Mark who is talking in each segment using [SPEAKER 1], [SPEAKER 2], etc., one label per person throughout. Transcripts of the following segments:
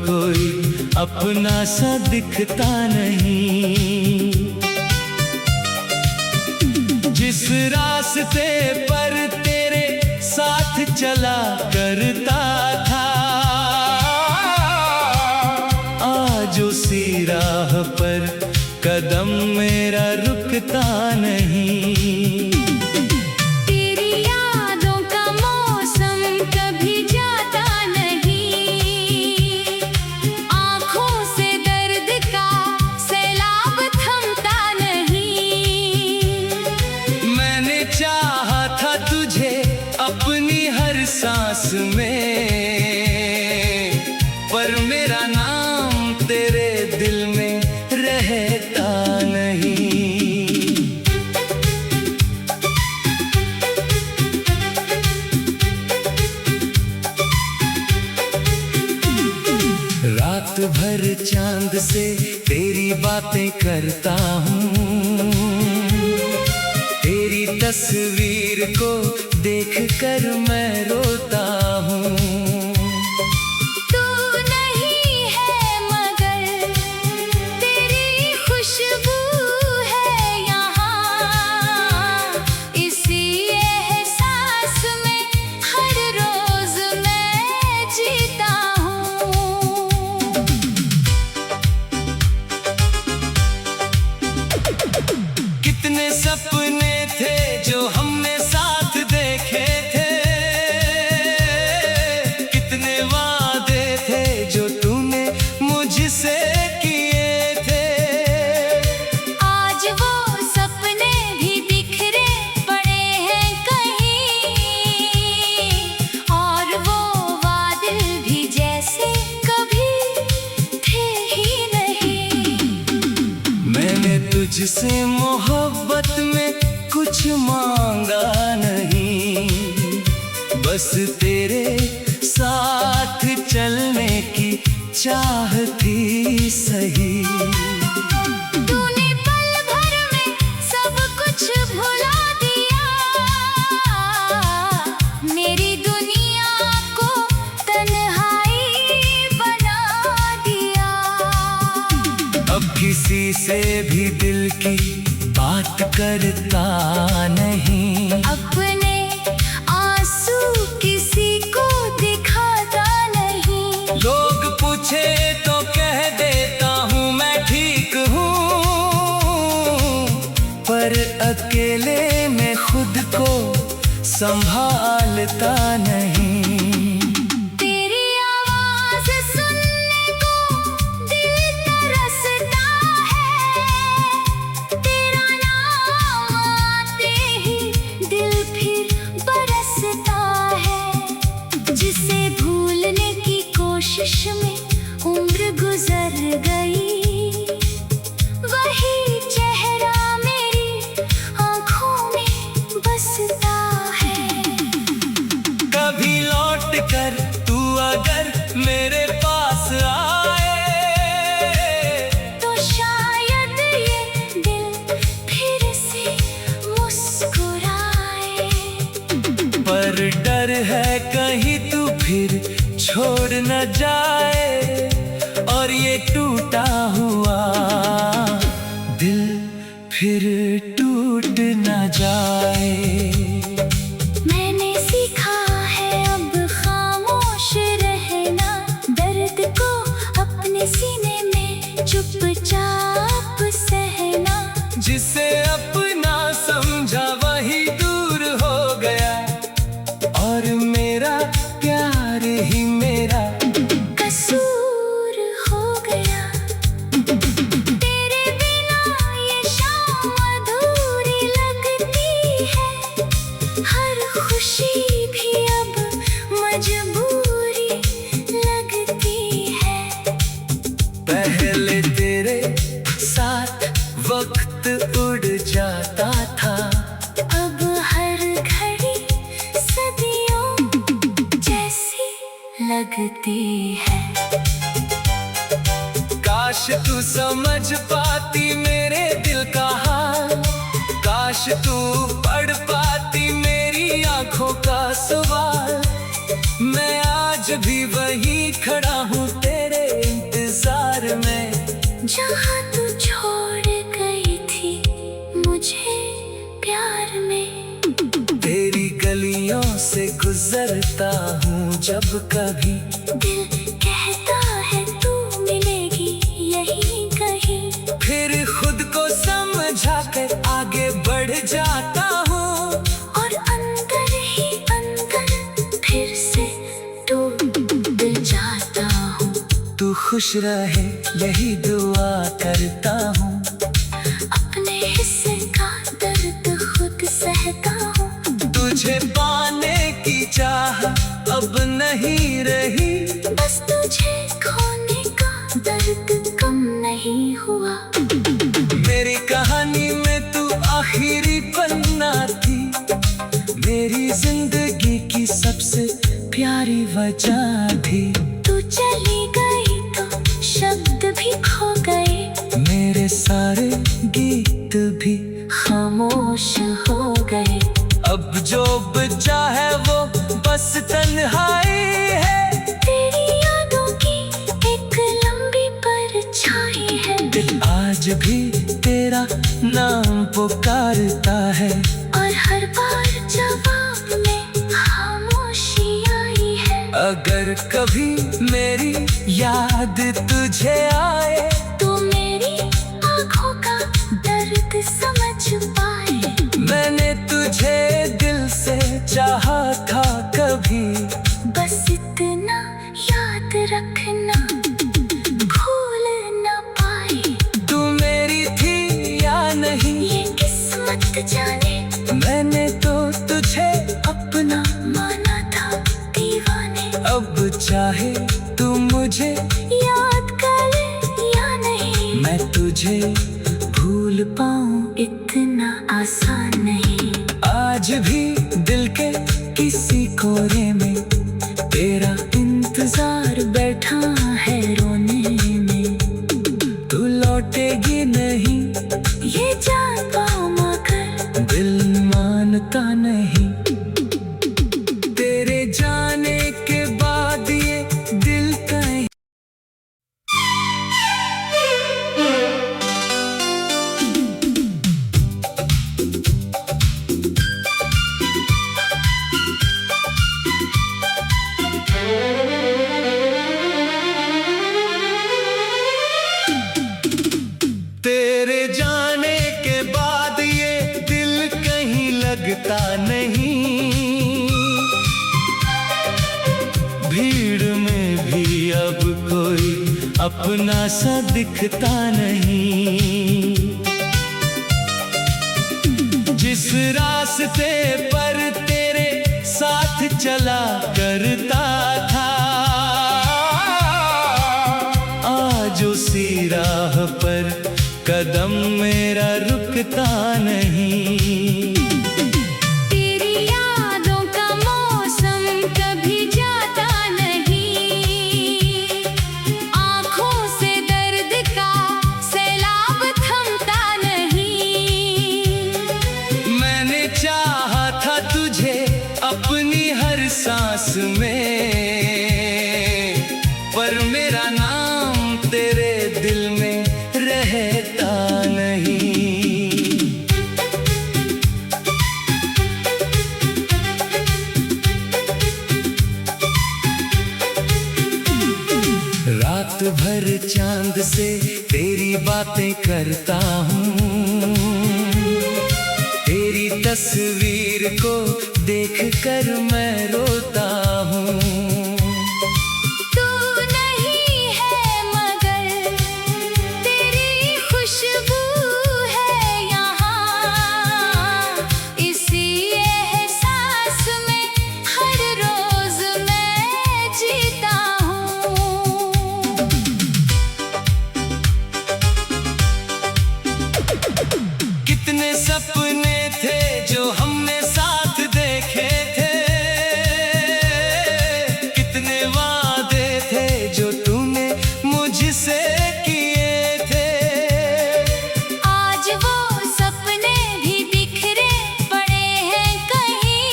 [SPEAKER 1] कोई अपना सा दिखता नहीं। जिस रास्ते पर तेरे साथ चला करता था, आज उसी राह पर कदम मेरा रुकता नहीं।
[SPEAKER 2] तेरी यादों का मौसम कभी जाता नहीं, आँखों से दर्द का सैलाब थमता नहीं।
[SPEAKER 1] मैंने चाहा था तुझे अपनी हर सांस में, पर मेरा नाम तेरे दिल में रहता नहीं। रात भर चांद से तेरी बातें करता हूँ, तेरी तस्वीर को देखकर मैं रोता हूँ।
[SPEAKER 2] तू नहीं है मगर तेरी खुशबू है यहाँ, इसी एहसास में हर रोज मैं जीता हूँ।
[SPEAKER 1] कितने सपने थे जो हमने साथ देखे थे, कितने वादे थे जो तूने मुझसे किए थे।
[SPEAKER 2] आज वो सपने भी बिखरे पड़े हैं कहीं, और वो वादे भी जैसे कभी थे ही नहीं।
[SPEAKER 1] मैंने तुझसे मोहब्बत में कुछ मांगा नहीं, बस तेरे साथ चलने की चाह थी सही।
[SPEAKER 2] तूने पल भर में सब कुछ भुला दिया, मेरी दुनिया को तन्हाई बना दिया।
[SPEAKER 1] अब किसी से भी दिल की बात करता नहीं,
[SPEAKER 2] अपने आंसू किसी को दिखाता नहीं।
[SPEAKER 1] लोग पूछे तो कह देता हूँ मैं ठीक हूँ, पर अकेले में खुद को संभालता नहीं।
[SPEAKER 2] तेरी आवाज सुनने को दिल तरसता है, तेरा नाम आते ही दिल फिर बरसता है। जिसे भूलने की कोशिश में उम्र गुजर गई, वही चेहरा मेरी आँखों में बसता है।
[SPEAKER 1] कभी लौट कर तू अगर मेरे पास आए,
[SPEAKER 2] तो शायद ये दिल फिर से मुस्कुराए।
[SPEAKER 1] पर डर है कहीं तू फिर छोड़ न जाए, और ये टूटा हुआ दिल फिर टूट न जाए।
[SPEAKER 2] मैंने सीखा है अब खामोश रहना, दर्द को अपने सीने में चुपचाप सहना।
[SPEAKER 1] जिसे अपना समझा वही दूर हो गया, और मेरा प्यार ही मेरा
[SPEAKER 2] कसूर हो गया। तेरे बिना ये शाम अधूरी लगती है, हर खुशी भी अब मजबूरी लगती है।
[SPEAKER 1] पहले तेरे साथ वक्त उड़ जाता था,
[SPEAKER 2] अब हर घड़ी सदियों जैसी लगती है।
[SPEAKER 1] काश तू समझ पाती मेरे दिल का हाल, काश तू पढ़ पाती मेरी आंखों का सवाल। मैं आज भी वही खड़ा हूँ तेरे गुजरता हूँ जब कभी।
[SPEAKER 2] दिल कहता है तू मिलेगी यही कहीं।
[SPEAKER 1] फिर खुद को समझा कर आगे बढ़ जाता हूँ,
[SPEAKER 2] और अंदर ही अंदर फिर से टूट जाता हूँ।
[SPEAKER 1] तू खुश रहे यही दुआ करता हूँ।
[SPEAKER 2] अपने हिस्से का दर्द खुद सहता हूँ।
[SPEAKER 1] तुझे पाने की चाह अब नहीं रही,
[SPEAKER 2] बस तुझे खोने का दर्द कम नहीं हुआ।
[SPEAKER 1] मेरी कहानी में तू आखिरी पन्ना थी, मेरी जिंदगी की सबसे प्यारी वजह थी।
[SPEAKER 2] तू चली गई तो शब्द भी खो गए,
[SPEAKER 1] मेरे सारे गीत भी
[SPEAKER 2] खामोश हो गए।
[SPEAKER 1] अब जो बचा है वो बस तन्हाई है।
[SPEAKER 2] तेरी यादों की एक लंबी परछाई है।
[SPEAKER 1] दिल आज भी तेरा नाम पुकारता है,
[SPEAKER 2] और हर बार जवाब में खामोशी आई है।
[SPEAKER 1] अगर कभी मेरी याद तुझे आए,
[SPEAKER 2] तू मेरी आँखों का दर्द समझ पाए।
[SPEAKER 1] मैंने तुझे दिल से चाहा था कभी।
[SPEAKER 2] बस इतना याद रखना भूल न पाए।
[SPEAKER 1] तू मेरी थी या नहीं
[SPEAKER 2] ये किस्मत जाने,
[SPEAKER 1] मैंने तो तुझे अपना
[SPEAKER 2] माना था दीवाने।
[SPEAKER 1] अब चाहे तू मुझे
[SPEAKER 2] याद करे या नहीं,
[SPEAKER 1] मैं तुझे भूल
[SPEAKER 2] पाऊं इतना आसान नहीं।
[SPEAKER 1] आज भी दिल के किसी कोने में तेरा इंतजार बैठा है रोने में। तू लौटेगी नहीं
[SPEAKER 2] ये जान पाऊं मगर
[SPEAKER 1] दिल मानता नहीं। तेरे जाने के बाद ये दिल कहीं तेरे जाने के बाद ये दिल कहीं लगता नहीं। भीड़ में भी अब कोई अपना सा दिखता नहीं। जिस रास्ते पर तेरे साथ चला करता था, आज उसी राह पर कदम मेरा रुकता नहीं।
[SPEAKER 2] तेरी यादों का मौसम कभी जाता नहीं। आँखों से दर्द का सैलाब थमता नहीं।
[SPEAKER 1] मैंने चाहा था तुझे अपनी हर सांस में, पर मेरा नाम तेरे दिल में रहता नहीं। रात भर चांद से तेरी बातें करता हूँ। तेरी तस्वीर को देखकर मैं रोता हूँ।
[SPEAKER 2] तू नहीं है मगर तेरी खुशबू है यहाँ। इसी एहसास में हर रोज मैं जीता हूँ।
[SPEAKER 1] कितने सपने थे जो हमने साथ देखे थे, कितने वादे थे जो तूने मुझसे किए थे।
[SPEAKER 2] आज वो सपने भी बिखरे पड़े हैं कहीं,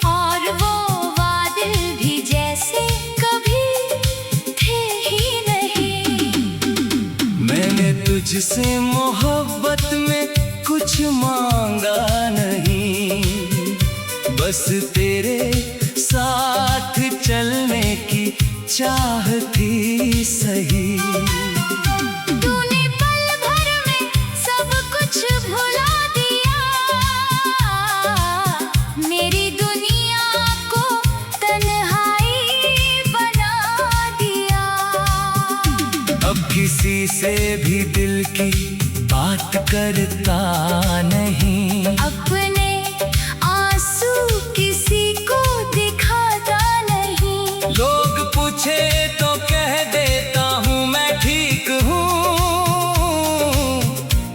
[SPEAKER 2] और वो वादे भी जैसे कभी थे ही नहीं।
[SPEAKER 1] मैंने तुझसे मोहब्बत में कुछ मांगा नहीं, बस तेरे साथ चलने की चाह थी सही।
[SPEAKER 2] तूने पल भर में सब कुछ भुला दिया, मेरी दुनिया को तन्हाई बना दिया।
[SPEAKER 1] अब किसी से भी दिल की बात करता नहीं,
[SPEAKER 2] अपने आंसू किसी को दिखाता नहीं।
[SPEAKER 1] लोग पूछे तो कह देता हूँ मैं ठीक हूँ,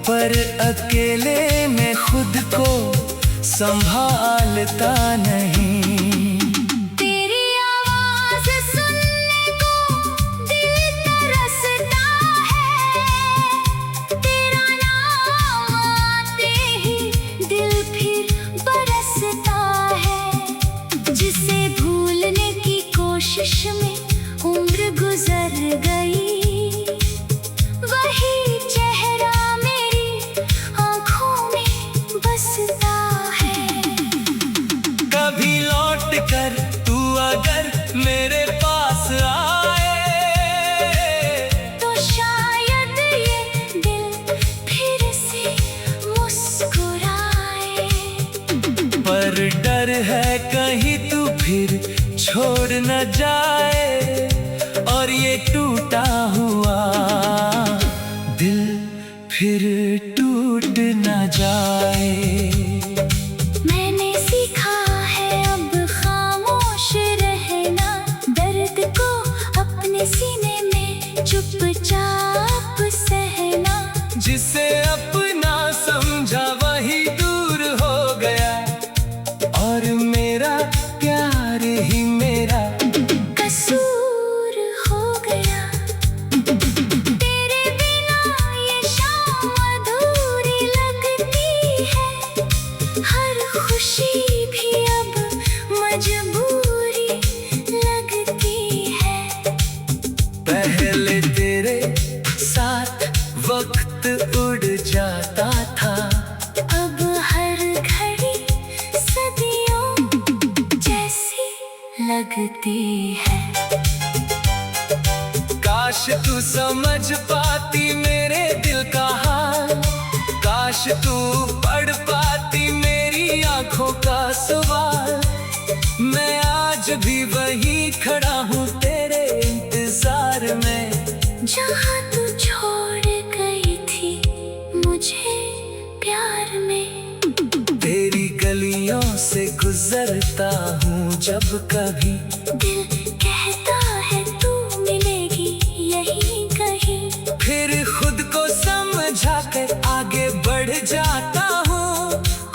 [SPEAKER 1] पर अकेले में खुद को संभालता नहीं।
[SPEAKER 2] तेरी आवाज सुनने को दिल तरसता है, तेरा नाम आते ही दिल फिर बरसता है। जिसे भूलने की कोशिश में उम्र गुजर गई, वही चेहरा मेरी आंखों में बसता है।
[SPEAKER 1] कभी लौट कर तू अगर मेरे पास आए,
[SPEAKER 2] तो शायद ये दिल फिर से मुस्कुराए।
[SPEAKER 1] पर डर है कहीं तू फिर छोड़ न जाए, और ये टूटा हुआ दिल फिर टूट न जाए।
[SPEAKER 2] मैंने सीखा है अब खामोश रहना, दर्द को अपने सीने में चुपचाप सहना।
[SPEAKER 1] जिसे अपना समझा वही दूर हो गया, और मेरा प्यार ही मेरा
[SPEAKER 2] कसूर हो गया। तेरे बिना ये शाम अधूरी लगती है, हर खुशी भी अब मजबूरी लगती है।
[SPEAKER 1] पहले तेरे साथ वक्त उड़ जाता था,
[SPEAKER 2] अब हर घड़ी सदियों जैसी लगती है।
[SPEAKER 1] काश तू समझ पाती मेरे दिल का हाल, काश तू पढ़ पाती मेरी आंखों का सवाल। मैं आज भी वही खड़ा हूँ तेरे इंतजार में,
[SPEAKER 2] जहाँ तू छोड़ गई थी मुझे प्यार में।
[SPEAKER 1] तेरी गलियों से गुजरता हूँ जब कभी,
[SPEAKER 2] दिल कहता है तू मिलेगी यही कहीं।
[SPEAKER 1] फिर खुद को समझा कर आगे बढ़ जाता हूँ,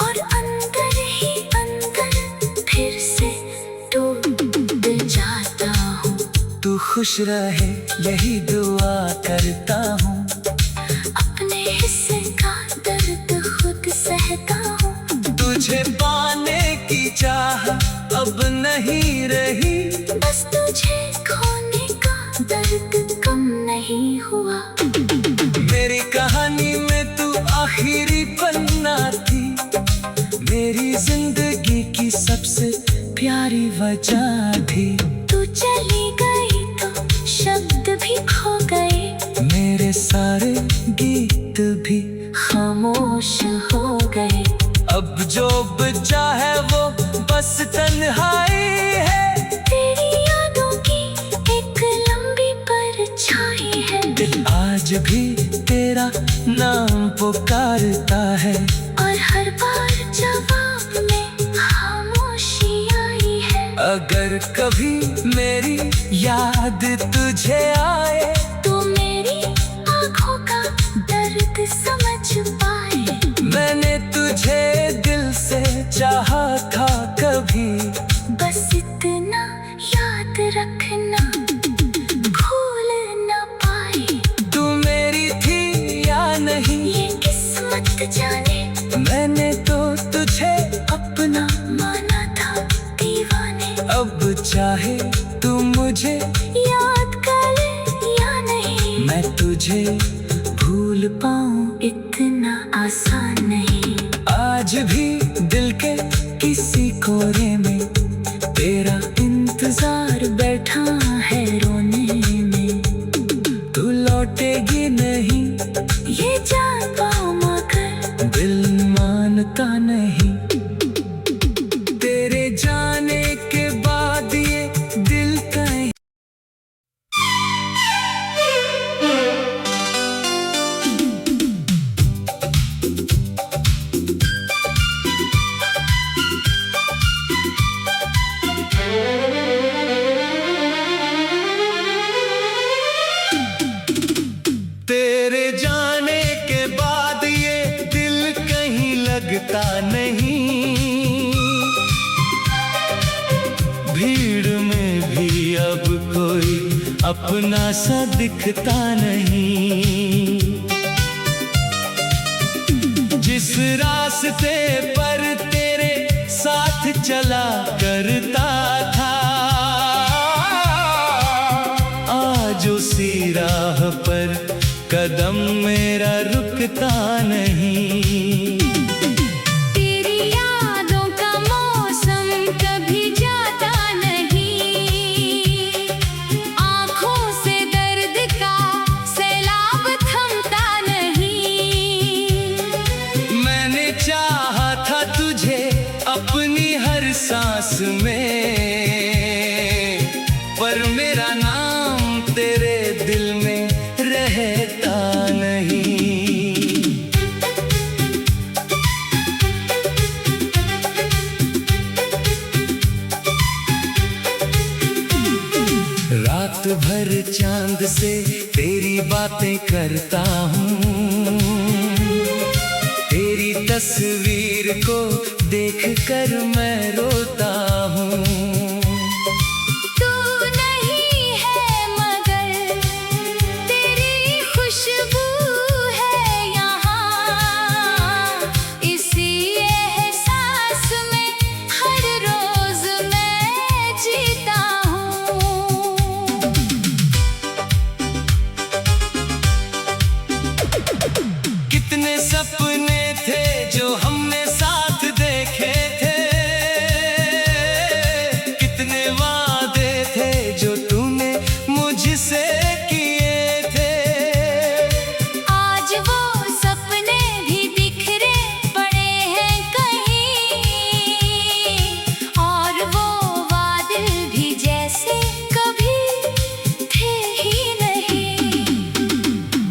[SPEAKER 2] और अंदर ही अंदर फिर से टूट जाता हूँ।
[SPEAKER 1] तू खुश रहे यही दुआ करता हूँ,
[SPEAKER 2] अपने हिस्से का दर्द खुद सहता हूँ।
[SPEAKER 1] तुझे पाने की चाह अब नहीं रही,
[SPEAKER 2] बस तुझे खोने का दर्द कम नहीं हुआ।
[SPEAKER 1] मेरी कहानी में तू आखिरी पन्ना थी, मेरी जिंदगी की सबसे प्यारी वजह थी।
[SPEAKER 2] तू चली गई तो शब्द भी खो गए,
[SPEAKER 1] मेरे सारे गीत भी
[SPEAKER 2] खामोश हो गए।
[SPEAKER 1] अब जो बचा है वो बस तन्हाई है,
[SPEAKER 2] तेरी यादों की एक लंबी परछाई है।
[SPEAKER 1] दिल आज भी तेरा नाम पुकारता है,
[SPEAKER 2] और हर बार जवाब में खामोशी आई है।
[SPEAKER 1] अगर कभी मेरी याद तुझे आए,
[SPEAKER 2] तू मेरी आंखों का दर्द समझ पाए।
[SPEAKER 1] मैंने तुझे दिल से चाहा था कभी,
[SPEAKER 2] बस इतना याद रखना भूल न पाए।
[SPEAKER 1] तू मेरी थी या नहीं
[SPEAKER 2] ये किस्मत जाने,
[SPEAKER 1] मैंने तो तुझे अपना
[SPEAKER 2] माना था दीवाने।
[SPEAKER 1] अब चाहे तू मुझे
[SPEAKER 2] याद करे या नहीं,
[SPEAKER 1] मैं तुझे
[SPEAKER 2] भूल पाऊं इतना आसान नहीं।
[SPEAKER 1] आज भी दिल के किसी कोने अपना सा दिखता नहीं। जिस रास्ते पर तेरे साथ चला करता था, आज उसी राह पर कदम मेरा रुकता नहीं।
[SPEAKER 2] तेरी यादों का मौसम कभी जाता नहीं, आँखों से दर्द का सैलाब थमता नहीं।
[SPEAKER 1] मैंने चाहा था तुझे अपनी हर सांस में, पर मेरा नाम तेरे दिल में रहता नहीं। रात भर चांद से तेरी बातें करता हूँ, तेरी तस्वीर को देखकर मैं रोता हूँ।
[SPEAKER 2] तू नहीं है मगर तेरी खुशबू है यहाँ, इसी एहसास में हर रोज मैं जीता हूँ।
[SPEAKER 1] कितने सपने थे जो हमने साथ देखे थे, कितने वादे थे जो तूने मुझसे किए थे।
[SPEAKER 2] आज वो सपने भी बिखरे पड़े हैं कहीं, और वो वादे भी जैसे कभी थे ही नहीं।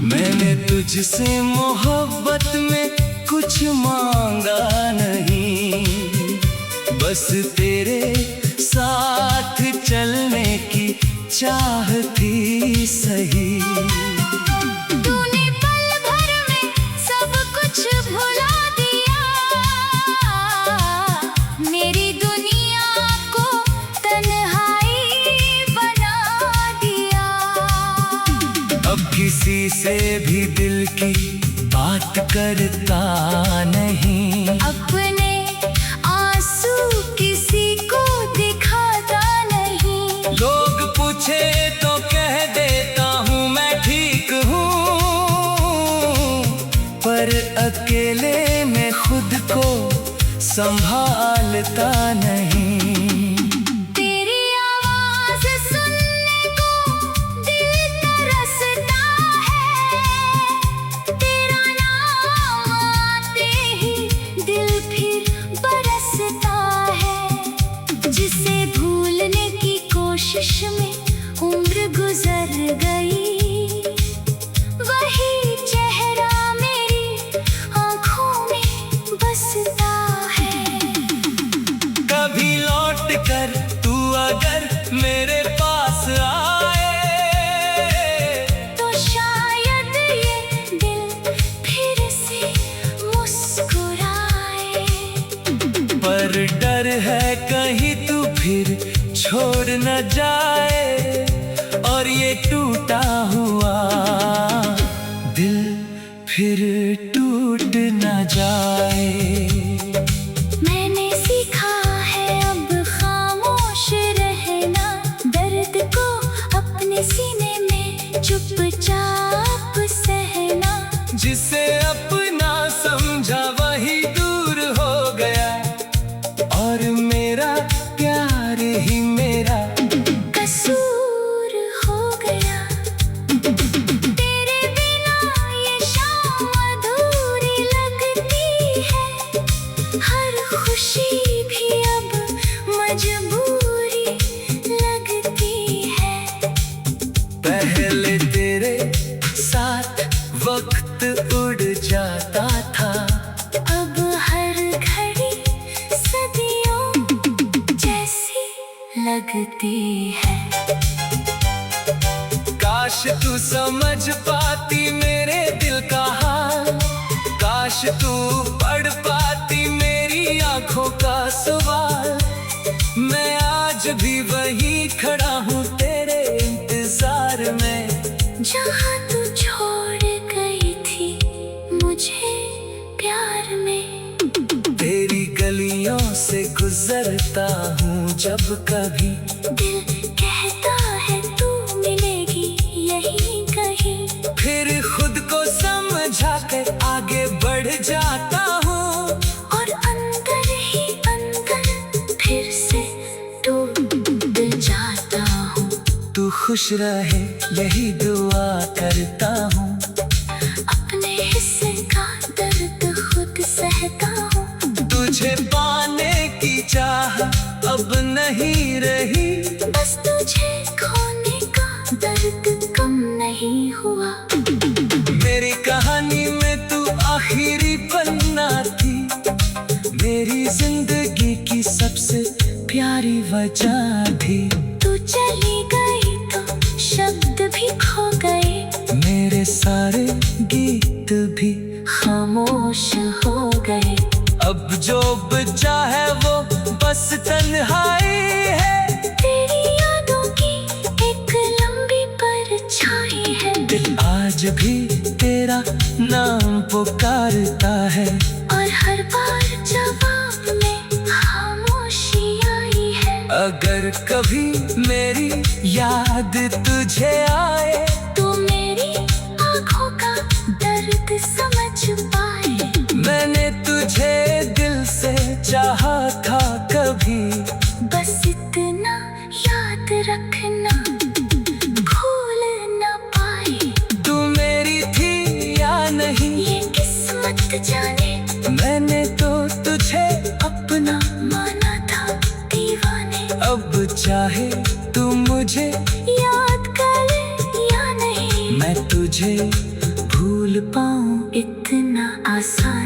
[SPEAKER 1] मैंने तुझसे मोहब्बत में कुछ मांगा नहीं, बस तेरे साथ चलने की चाह थी सही।
[SPEAKER 2] तूने पल भर में सब कुछ भुला दिया, मेरी दुनिया को तन्हाई बना दिया।
[SPEAKER 1] अब किसी से भी दिल की बात करता नहीं,
[SPEAKER 2] अपने आंसू किसी को दिखाता नहीं।
[SPEAKER 1] लोग पूछे तो कह देता हूँ मैं ठीक हूँ, पर अकेले में खुद को संभालता नहीं।
[SPEAKER 2] तेरी आवाज सुनने को दिल तरसता है, तेरा नाम आते ही दिल फिर बरसता है। जिसे भूलने की कोशिश में उम्र गुजर गई, वही चेहरा मेरी आँखों में बसता है।
[SPEAKER 1] कभी लौट कर तू अगर मेरे पास आए,
[SPEAKER 2] तो शायद ये दिल फिर से मुस्कुराए।
[SPEAKER 1] पर डर है कहीं तू फिर छोड़ न जाए, और ये टूटा हुआ दिल फिर टूट न जाए।
[SPEAKER 2] मैंने सीखा है अब खामोश रहना, दर्द को अपने सीने में चुपचाप सहना।
[SPEAKER 1] जिसे अपना समझा वही दूर हो गया, और मेरा प्यार ही मेरा
[SPEAKER 2] कसूर हो गया। तेरे बिना ये शाम अधूरी लगती है, हर खुशी भी अब मजबूरी लगती है।
[SPEAKER 1] पहले तेरे साथ वक्त उड़ जाता था,
[SPEAKER 2] अब हर घड़ी सदियों जैसी लगती है।
[SPEAKER 1] काश तू समझ पाती मेरे दिल का हाल, काश तू पढ़ पाती मेरी आंखों का सवाल। मैं आज भी वही खड़ा हूँ तेरे इंतजार घर में,
[SPEAKER 2] जहाँ तू छोड़ गई थी मुझे प्यार में।
[SPEAKER 1] तेरी गलियों से गुजरता हूँ जब कभी,
[SPEAKER 2] दिल कहता है तू मिलेगी यही कहीं।
[SPEAKER 1] फिर खुद को समझा कर आगे बढ़ जाता हूँ,
[SPEAKER 2] और अंदर ही अंदर फिर से टूट जाता हूँ।
[SPEAKER 1] तू खुश रहे यही दुआ करता हूँ,
[SPEAKER 2] अपने हिस्से का दर्द खुद सहता हूँ।
[SPEAKER 1] तुझे पाने की चाह अब नहीं रही,
[SPEAKER 2] बस तुझे खोने का दर्द कम नहीं हुआ।
[SPEAKER 1] मेरी कहानी में तू आखिरी पन्ना थी, मेरी जिंदगी की सबसे प्यारी वजह थी।
[SPEAKER 2] तू चली गई तो शब्द भी खो गए,
[SPEAKER 1] मेरे सारे गीत भी
[SPEAKER 2] खामोश हो गए।
[SPEAKER 1] अब जो बचा है वो बस तन्हाई है,
[SPEAKER 2] तेरी यादों की एक लंबी परछाई है।
[SPEAKER 1] दिल आज भी तेरा नाम पुकारता है,
[SPEAKER 2] और हर बार जवाब में खामोशी आई है।
[SPEAKER 1] अगर कभी मेरी याद तुझे आए,
[SPEAKER 2] तू मेरी आँखों का दर्द समझ पाए।
[SPEAKER 1] मैंने तुझे दिल से चाहा था कभी,
[SPEAKER 2] बस इतना याद रखना भूल ना पाए।
[SPEAKER 1] तू मेरी थी या नहीं
[SPEAKER 2] ये किस्मत जाने,
[SPEAKER 1] मैंने तो तुझे अपना
[SPEAKER 2] माना था दीवाने।
[SPEAKER 1] अब चाहे तू मुझे
[SPEAKER 2] याद कर या नहीं,
[SPEAKER 1] मैं तुझे भूल पाऊं
[SPEAKER 2] इतना आसान